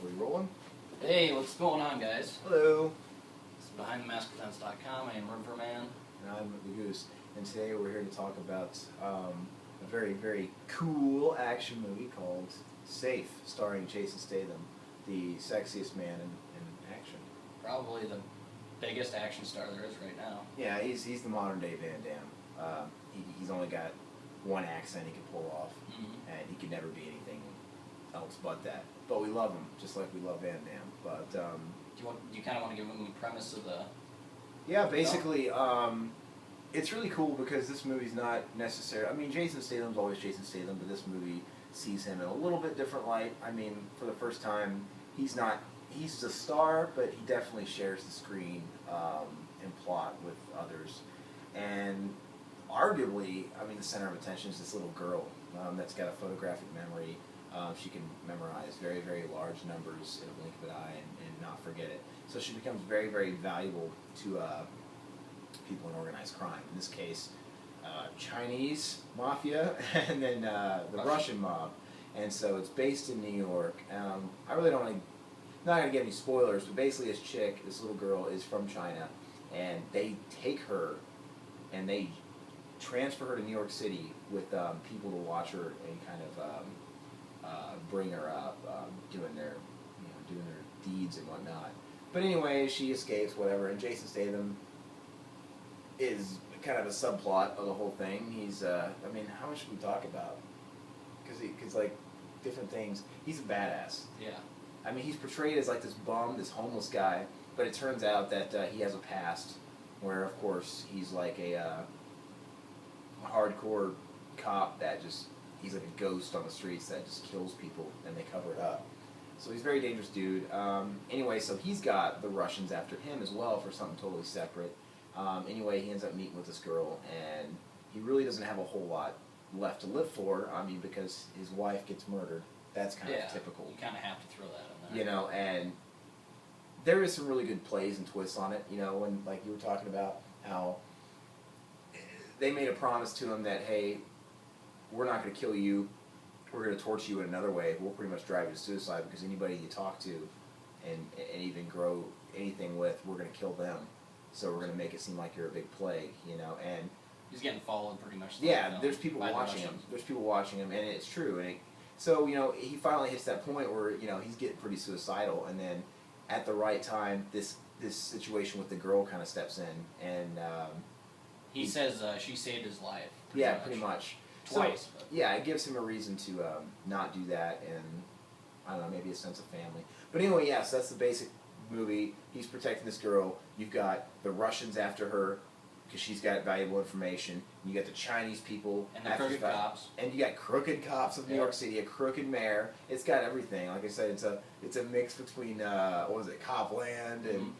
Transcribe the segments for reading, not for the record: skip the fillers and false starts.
Are we rolling? Hey, what's going on, guys? Hello. This is BehindTheMaskPresents.com. I am Riverman. And I'm the Goose. And today we're here to talk about a very, very cool action movie called Safe, starring Jason Statham, the sexiest man in action. Probably the biggest action star there is right now. Yeah, he's the modern day Van Damme. He's only got one accent he can pull off, and he could never be anything else but that. But we love him, just like we love Van Damme. But do you kind of want to give him the premise of the? Yeah, basically, it's really cool because this movie's not necessarily. I mean, Jason Statham's always Jason Statham, but this movie sees him in a little bit different light. I mean, for the first time, he's the star, but he definitely shares the screen and plot with others. And arguably, I mean, the center of attention is this little girl that's got a photographic memory. She can memorize very, very large numbers in a blink of an eye and not forget it. So she becomes very, very valuable to people in organized crime. In this case, Chinese mafia and then the Russian mob. And so it's based in New York. I really don't want to, not going to give any spoilers, but basically this chick, this little girl, is from China, and they take her and they transfer her to New York City with people to watch her and kind of bring her up, doing their deeds and whatnot. But anyway, she escapes, whatever, and Jason Statham is kind of a subplot of the whole thing. He's, I mean, how much should we talk about? Because like, different things. He's a badass. Yeah. I mean, he's portrayed as like this bum, this homeless guy, but it turns out that he has a past where, of course, he's like a hardcore cop that just, he's like a ghost on the streets that just kills people and they cover it up. So he's a very dangerous dude. Anyway, so he's got the Russians after him as well for something totally separate. Anyway, he ends up meeting with this girl, and he really doesn't have a whole lot left to live for. I mean, because his wife gets murdered. That's kind of typical. You kind of have to throw that in there. You know, and there is some really good plays and twists on it. You know, when, like you were talking about how they made a promise to him that, hey, we're not going to kill you, we're going to torture you in another way. We'll pretty much drive you to suicide because anybody you talk to and even grow anything with, we're going to kill them. So we're going to make it seem like you're a big plague, you know. And he's getting followed pretty much. Yeah, there's people watching him. There's people watching him, and it's true. And so, you know, he finally hits that point where, you know, he's getting pretty suicidal, and then at the right time, this situation with the girl kind of steps in, and he says she saved his life. Pretty much. Twice. So, yeah, it gives him a reason to not do that, and I don't know, maybe a sense of family. But anyway, yeah, so that's the basic movie. He's protecting this girl. You've got the Russians after her because she's got valuable information. You got the Chinese people and the crooked cops, and you got crooked cops of New York City, a crooked mayor. It's got everything. Like I said, it's a mix between what was it, Copland and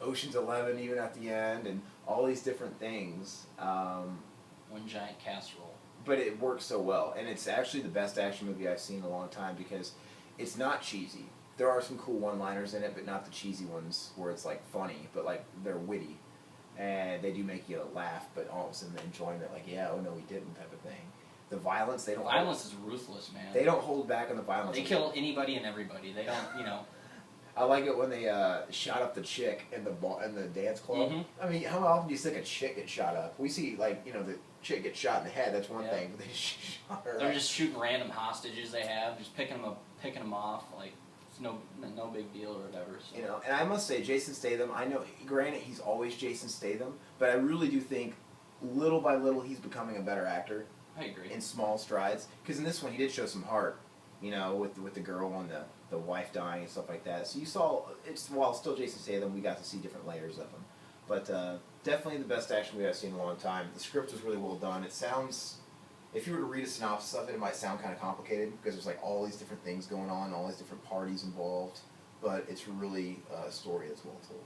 Ocean's 11 even at the end, and all these different things. One giant casserole. But it works so well, and it's actually the best action movie I've seen in a long time because it's not cheesy. There are some cool one-liners in it, but not the cheesy ones where it's like funny, but like they're witty, and they do make you laugh. But all of a sudden, the enjoyment, like oh no, we didn't, type of thing. The violence, they don't. Violence is ruthless, man. They don't hold back on the violence. They kill anybody and everybody. They don't, you know. I like it when they shot up the chick in the dance club. I mean, how often do you think a chick get shot up? We see, like, you know, the chick get shot in the head. That's one thing. But they shot her. They're just shooting random hostages they have, just picking them off. Like it's no big deal or whatever. So. You know, and I must say, Jason Statham. I know, granted, he's always Jason Statham, but I really do think, little by little, he's becoming a better actor. I agree. In small strides, because in this one he did show some heart. You know, with the girl and the wife dying and stuff like that. So you saw, while still Jason Statham, we got to see different layers of him. But definitely the best action movie I've seen in a long time. The script was really well done. It sounds, if you were to read a synopsis of it, it might sound kind of complicated because there's like all these different things going on, all these different parties involved. But it's really a story that's well told.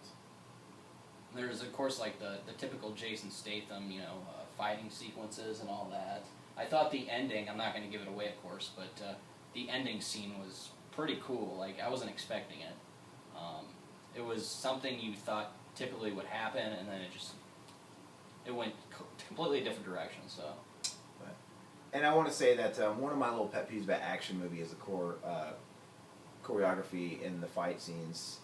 There's, of course, like the typical Jason Statham, you know, fighting sequences and all that. I thought the ending, I'm not going to give it away, of course, but the ending scene was pretty cool. Like, I wasn't expecting it. It was something you thought typically would happen, and then it went completely different direction. So, and I want to say that one of my little pet peeves about action movie is the choreography in the fight scenes.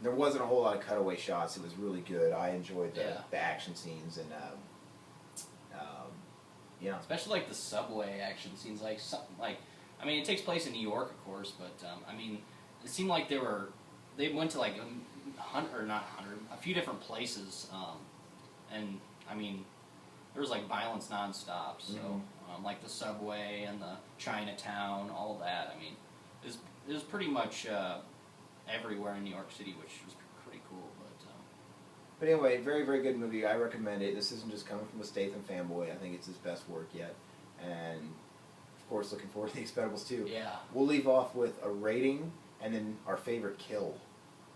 There wasn't a whole lot of cutaway shots. It was really good. I enjoyed the action scenes and yeah. Especially like the subway action scenes, like something like, I mean, it takes place in New York, of course, but I mean, it seemed like they went to like a few different places, and I mean, there was like violence nonstop. So like the subway and the Chinatown, all that. I mean, it was pretty much everywhere in New York City, which was pretty cool. But anyway, very, very good movie. I recommend it. This isn't just coming from a Statham fanboy. I think it's his best work yet. And, of course, looking forward to The Expendables 2. Yeah. We'll leave off with a rating and then our favorite kill.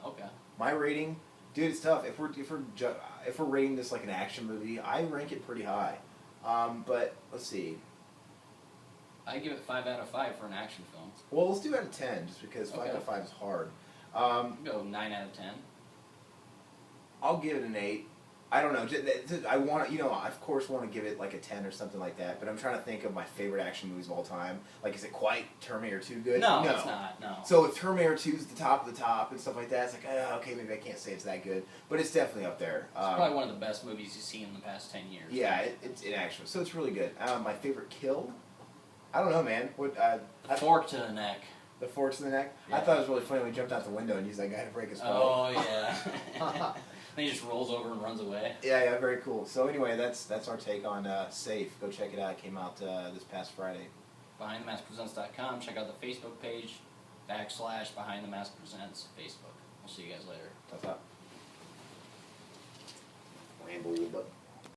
Okay. My rating, dude, it's tough. If we're rating this like an action movie, I rank it pretty high. But let's see. I give it 5 out of 5 for an action film. Well, let's do out of 10, just because 5 out of 5 is hard. Go 9 out of 10. I'll give it an 8. I don't know. I want to, you know, I of course want to give it like a 10 or something like that. But I'm trying to think of my favorite action movies of all time. Like, is it quite Terminator 2 good? No, it's not. No. So if Terminator 2 is the top of the top and stuff like that, it's like, okay, maybe I can't say it's that good, but it's definitely up there. It's probably one of the best movies you've seen in the past 10 years. Yeah, it's in action, so it's really good. My favorite kill? I don't know, man. What? The fork to the neck. The fork to the neck? Yeah. I thought it was really funny when he jumped out the window and used that guy to break his fall. Oh yeah. Then he just rolls over and runs away. Yeah, very cool. So anyway, that's our take on Safe. Go check it out. It came out this past Friday. BehindTheMaskPresents.com. Check out the Facebook page, / Behind the Mask Presents Facebook. We'll see you guys later. Tough up. Ramble, but.